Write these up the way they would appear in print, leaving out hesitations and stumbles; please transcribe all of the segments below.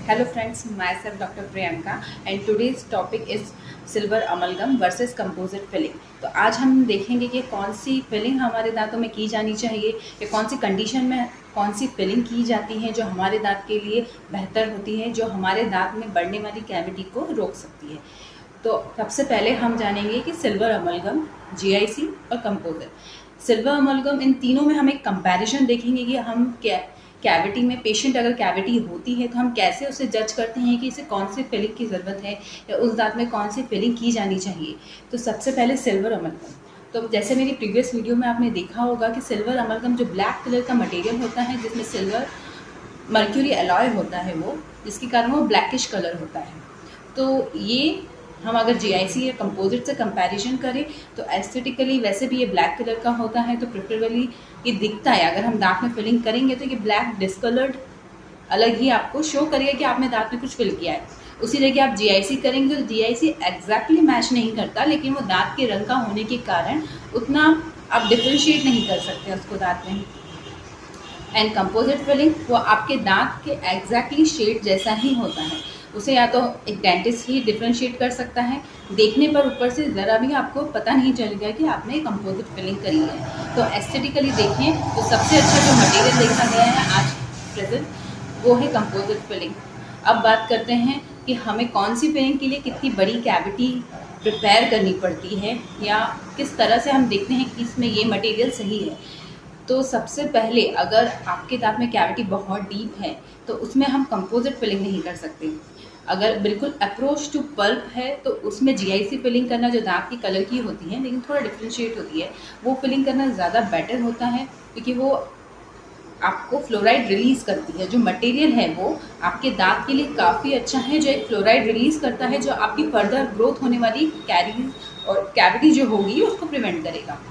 Hello friends, myself Dr. Priyanka and today's topic is silver amalgam versus composite filling. तो आज हम देखेंगे कि कौन सी फिलिंग हमारे दांतों में की जानी चाहिए या कौन सी कंडीशन में कौन सी फिलिंग की जाती है जो हमारे दांत के लिए बेहतर होती है, जो हमारे दांत में बढ़ने वाली कैविटी को रोक सकती है। तो सबसे पहले हम जानेंगे कि सिल्वर अमलगम, जीआईसी और कंपोजिट। सिल्वर अमलगम, इन तीनों में हम एक कंपैरिजन देखेंगे कि हम कैविटी में पेशेंट अगर कैविटी होती है तो हम कैसे उसे जज करते हैं कि इसे कौन सी फिलिंग की ज़रूरत है या उस दांत में कौन सी फिलिंग की जानी चाहिए। तो सबसे पहले सिल्वर अमलगम। तो जैसे मेरी प्रीवियस वीडियो में आपने देखा होगा कि सिल्वर अमलगम जो ब्लैक कलर का मटेरियल होता है, जिसमें सिल्वर मर्क्यूरी अलॉय होता है, वो जिसके कारण वो ब्लैकिश कलर होता है। तो ये हम अगर जीआईसी या कंपोजिट से कंपैरिजन करें तो एस्थेटिकली वैसे भी ये ब्लैक कलर का होता है, तो प्रेफरेबली ये दिखता है। अगर हम दांत में फिलिंग करेंगे तो ये ब्लैक डिस्कलर्ड अलग ही आपको शो करेगा कि आपने दांत में कुछ फिल किया है। उसी जगह आप जीआईसी करेंगे तो जीआईसी एग्जैक्टली मैच नहीं करता, लेकिन वो दांत के रंग का होने के कारण उतना आप डिफ्रेंशिएट नहीं कर सकते उसको दांत में। एंड कंपोजिट फिलिंग वो आपके दांत के एग्जैक्टली शेड जैसा ही होता है। उसे या तो एक डेंटिस्ट ही डिफ्रेंशिएट कर सकता है, देखने पर ऊपर से ज़रा भी आपको पता नहीं चलेगा कि आपने कंपोजिट फिलिंग करी है। तो एस्थेटिकली देखें तो सबसे अच्छा जो मटेरियल देखा गया है आज प्रेजेंट, वो है कंपोजिट फिलिंग। अब बात करते हैं कि हमें कौन सी फिलिंग के लिए कितनी बड़ी कैविटी प्रिपेयर करनी पड़ती है या किस तरह से हम देखते हैं कि इसमें ये मटेरियल सही है। तो सबसे पहले अगर आपके दांत में कैविटी बहुत डीप है तो उसमें हम कंपोजिट फिलिंग नहीं कर सकते। अगर बिल्कुल अप्रोच टू पल्प है तो उसमें जीआईसी फिलिंग करना, जो दांत की कलर की होती है लेकिन थोड़ा डिफ्रेंशिएट होती है, वो फिलिंग करना ज़्यादा बेटर होता है, क्योंकि वो आपको फ्लोराइड रिलीज़ करती है। जो मटेरियल है वो आपके दांत के लिए काफ़ी अच्छा है, जो एक फ्लोराइड रिलीज़ करता है, जो आपकी फर्दर ग्रोथ होने वाली कैरीज और कैविटी जो होगी उसको प्रिवेंट करेगा।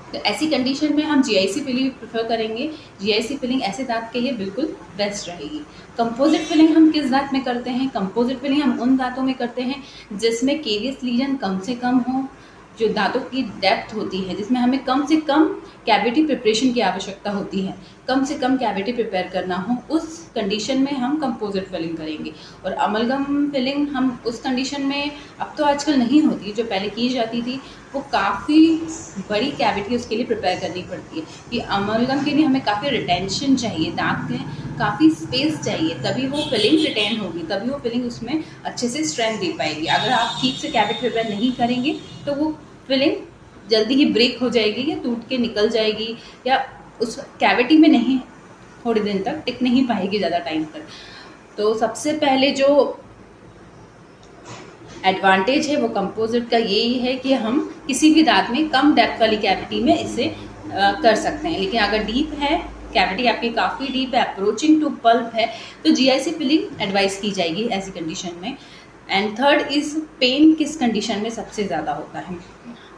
तो ऐसी कंडीशन में हम जीआईसी फिलिंग प्रेफर करेंगे। जीआईसी फिलिंग ऐसे दांत के लिए बिल्कुल बेस्ट रहेगी। कंपोजिट फिलिंग हम किस दांत में करते हैं? कंपोजिट फिलिंग हम उन दांतों में करते हैं जिसमें केरियस लीजन कम से कम हो, जो दांतों की डेप्थ होती है, जिसमें हमें कम से कम कैविटी प्रिपरेशन की आवश्यकता होती है, कम से कम कैविटी प्रिपेयर करना हो, उस कंडीशन में हम कंपोजिट फिलिंग करेंगे। और अमलगम फिलिंग हम उस कंडीशन में अब तो आजकल नहीं होती, जो पहले की जाती थी वो काफ़ी बड़ी कैविटी उसके लिए प्रिपेयर करनी पड़ती है। कि अमलगम के लिए हमें काफ़ी रिटेंशन चाहिए, दांत में काफ़ी स्पेस चाहिए, तभी वो फिलिंग रिटेन होगी, तभी वो फिलिंग उसमें अच्छे से स्ट्रेंथ दे पाएगी। अगर आप ठीक से कैविटी प्रिपेयर नहीं करेंगे तो वो फिलिंग जल्दी ही ब्रेक हो जाएगी या टूट के निकल जाएगी, या उस कैविटी में नहीं थोड़ी दिन तक टिक नहीं पाएगी ज़्यादा टाइम तक। तो सबसे पहले जो एडवांटेज है वो कंपोजिट का यही है कि हम किसी भी दांत में कम डेप्थ वाली कैविटी में इसे कर सकते हैं। लेकिन अगर डीप है कैविटी, आपकी काफ़ी डीप है, अप्रोचिंग टू पल्प है, तो जीआईसी फिलिंग एडवाइस की जाएगी ऐसी कंडीशन में। एंड थर्ड इज़ पेन किस कंडीशन में सबसे ज़्यादा होता है?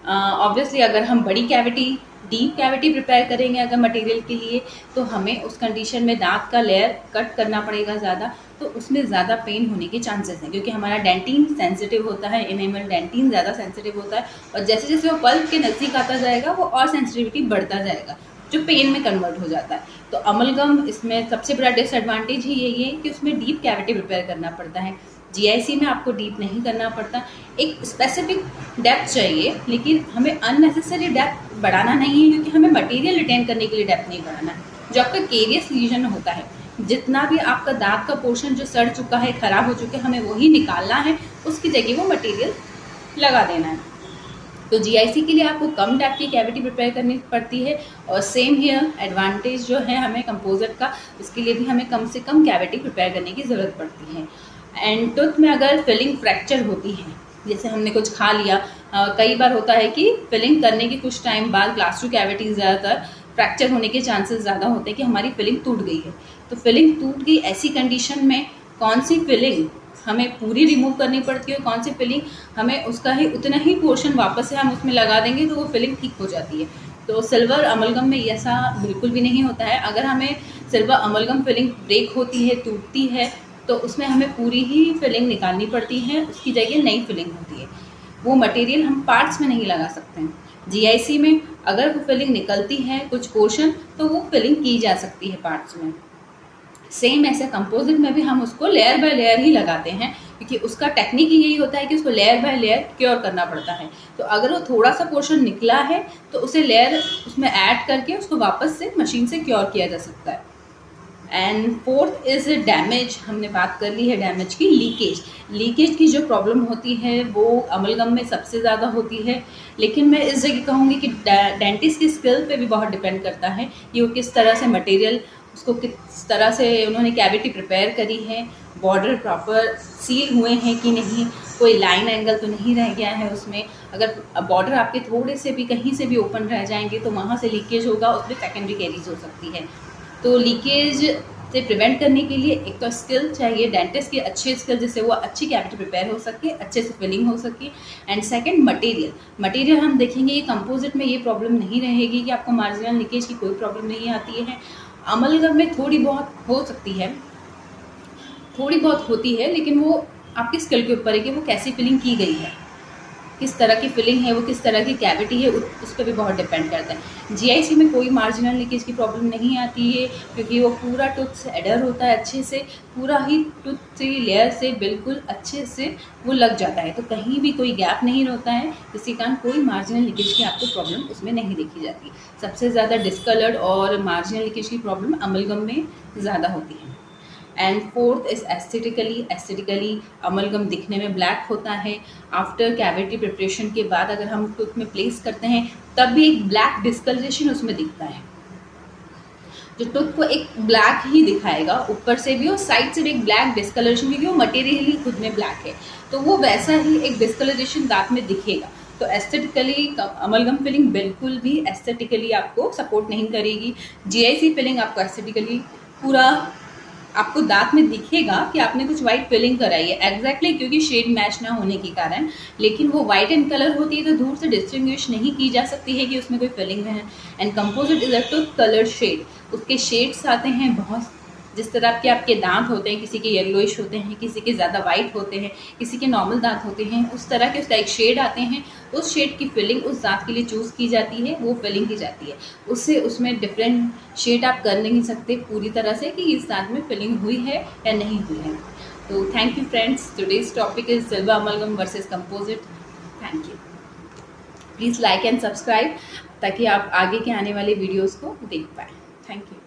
ऑब्वियसली अगर हम बड़ी कैविटी, डीप कैविटी प्रिपेयर करेंगे अगर मटेरियल के लिए, तो हमें उस कंडीशन में दांत का लेयर कट करना पड़ेगा ज़्यादा, तो उसमें ज़्यादा पेन होने के चांसेस हैं, क्योंकि हमारा डेंटिन सेंसिटिव होता है, इनेमल डेंटिन ज़्यादा सेंसिटिव होता है, और जैसे जैसे वो पल्प के नज़दीक आता जाएगा वो और सेंसिटिविटी बढ़ता जाएगा, जो पेन में कन्वर्ट हो जाता है। तो अमलगम इसमें सबसे बड़ा डिसएडवांटेज ही यही है कि उसमें डीप कैविटी प्रिपेयर करना पड़ता है। जीआईसी में आपको डीप नहीं करना पड़ता, एक स्पेसिफिक डेप्थ चाहिए, लेकिन हमें अननेसेसरी डेप्थ बढ़ाना नहीं है, क्योंकि हमें मटेरियल रिटेन करने के लिए डेप्थ नहीं बढ़ाना है। जो आपका केरियस लीजन होता है, जितना भी आपका दांत का पोर्शन जो सड़ चुका है, ख़राब हो चुका है, हमें वही निकालना है, उसकी जगह वो मटेरियल लगा देना है। तो जीआईसी के लिए आपको कम डेप्थ की कैविटी प्रिपेयर करनी पड़ती है, और सेम हियर एडवांटेज जो है हमें कंपोजिट का, उसके लिए भी हमें कम से कम कैविटी प्रिपेयर करने की ज़रूरत पड़ती है। एंड टूथ में अगर फिलिंग फ्रैक्चर होती है, जैसे हमने कुछ खा लिया, कई बार होता है कि फिलिंग करने के कुछ टाइम बाद ग्लास टू कैविटी ज़्यादातर फ्रैक्चर होने के चांसेस ज़्यादा होते हैं कि हमारी फिलिंग टूट गई है। तो फिलिंग टूट गई, ऐसी कंडीशन में कौन सी फिलिंग हमें पूरी रिमूव करनी पड़ती है, कौन सी फिलिंग हमें उसका ही उतना ही पोर्शन वापस से हम उसमें लगा देंगे तो वो फिलिंग ठीक हो जाती है। तो सिल्वर अमलगम में ऐसा बिल्कुल भी नहीं होता है। अगर हमें सिल्वर अमलगम फिलिंग ब्रेक होती है, टूटती है, तो उसमें हमें पूरी ही फिलिंग निकालनी पड़ती है, उसकी जगह नई फिलिंग होती है। वो मटेरियल हम पार्ट्स में नहीं लगा सकते हैं। जीआईसी में अगर वो फिलिंग निकलती है कुछ पोर्शन, तो वो फिलिंग की जा सकती है पार्ट्स में। सेम ऐसे कंपोजिट में भी हम उसको लेयर बाय लेयर ही लगाते हैं, क्योंकि उसका टेक्निक ही यही होता है कि उसको लेयर बाय लेयर क्योर करना पड़ता है। तो अगर वो थोड़ा सा पोर्शन निकला है तो उसे लेयर उसमें ऐड करके उसको वापस से मशीन से क्योर किया जा सकता है। And fourth is damage. हमने बात कर ली है डैमेज की। लीकेज की जो प्रॉब्लम होती है वो अमलगम में सबसे ज़्यादा होती है, लेकिन मैं इस जगह कहूँगी कि डेंटिस्ट की स्किल पे भी बहुत डिपेंड करता है कि वो किस तरह से मटेरियल, उसको किस तरह से उन्होंने कैविटी प्रिपेयर करी है, बॉर्डर प्रॉपर सील हुए हैं कि नहीं, कोई लाइन एंगल तो नहीं रह गया है उसमें। अगर बॉर्डर आपके थोड़े से भी कहीं से भी ओपन रह जाएंगे तो वहाँ से लीकेज होगा, उसमें सेकेंडरी कैरीज हो सकती है। तो लीकेज से प्रिवेंट करने के लिए एक तो स्किल चाहिए, डेंटिस्ट की अच्छी स्किल, जिससे वो अच्छी कैविटी प्रिपेयर हो सके, अच्छे से फिलिंग हो सके। एंड सेकंड मटेरियल हम देखेंगे ये कंपोजिट में ये प्रॉब्लम नहीं रहेगी कि आपको मार्जिनल लीकेज की कोई प्रॉब्लम नहीं आती है। अमलगम में थोड़ी बहुत हो सकती है, थोड़ी बहुत होती है, लेकिन वो आपकी स्किल के ऊपर है कि वो कैसी फिलिंग की गई है, किस तरह की फिलिंग है, वो किस तरह की कैविटी है, उस पर भी बहुत डिपेंड करता है। जीआईसी में कोई मार्जिनल लीकेज की प्रॉब्लम नहीं आती है, क्योंकि वो पूरा टूथ से एडर होता है अच्छे से, पूरा ही टूथ से लेयर से बिल्कुल अच्छे से वो लग जाता है, तो कहीं भी कोई गैप नहीं रहता है, जिसके कारण कोई मार्जिनल लीकेज की आपको प्रॉब्लम उसमें नहीं देखी जाती। सबसे ज़्यादा डिस्कलर्ड और मार्जिनल लीकेज की प्रॉब्लम अमलगम में ज़्यादा होती है। And fourth is aesthetically amalgam दिखने में ब्लैक होता है। आफ्टर कैविटी प्रिपरेशन के बाद अगर हम टूथ में प्लेस करते हैं तब भी एक ब्लैक डिस्कलरेशन उसमें दिखता है, जो टूथ को एक ब्लैक ही दिखाएगा, ऊपर से भी और साइड से भी एक ब्लैक डिस्कलरेशन, क्योंकि वो मटेरियल ही खुद में ब्लैक है, तो वो वैसा ही एक डिस्कलरेशन दांत में दिखेगा। तो एस्थेटिकली अमलगम फिलिंग बिल्कुल भी एस्थेटिकली आपको सपोर्ट नहीं करेगी। जीआईसी फिलिंग आपको एस्थेटिकली पूरा आपको दांत में दिखेगा कि आपने कुछ वाइट फिलिंग कराई है एग्जैक्टली, क्योंकि शेड मैच ना होने के कारण, लेकिन वो वाइट इन कलर होती है तो दूर से डिस्टिंग्विश नहीं की जा सकती है कि उसमें कोई फिलिंग है। And composite is a tooth colour shade, उसके शेड्स आते हैं बहुत, जिस तरह के आपके दांत होते हैं, किसी के येलोइश होते हैं, किसी के ज़्यादा वाइट होते हैं, किसी के नॉर्मल दांत होते हैं, उस तरह के उसका एक शेड आते हैं। उस शेड की फिलिंग उस दांत के लिए चूज़ की जाती है, वो फिलिंग की जाती है, उससे उसमें डिफरेंट शेड आप कर नहीं सकते पूरी तरह से कि इस दांत में फिलिंग हुई है या नहीं हुई है। तो thank you friends, today's topic is silver amalgam versus composite. Thank you. Please like and subscribe ताकि आप आगे के आने वाले वीडियोज़ को देख पाएँ। Thank you.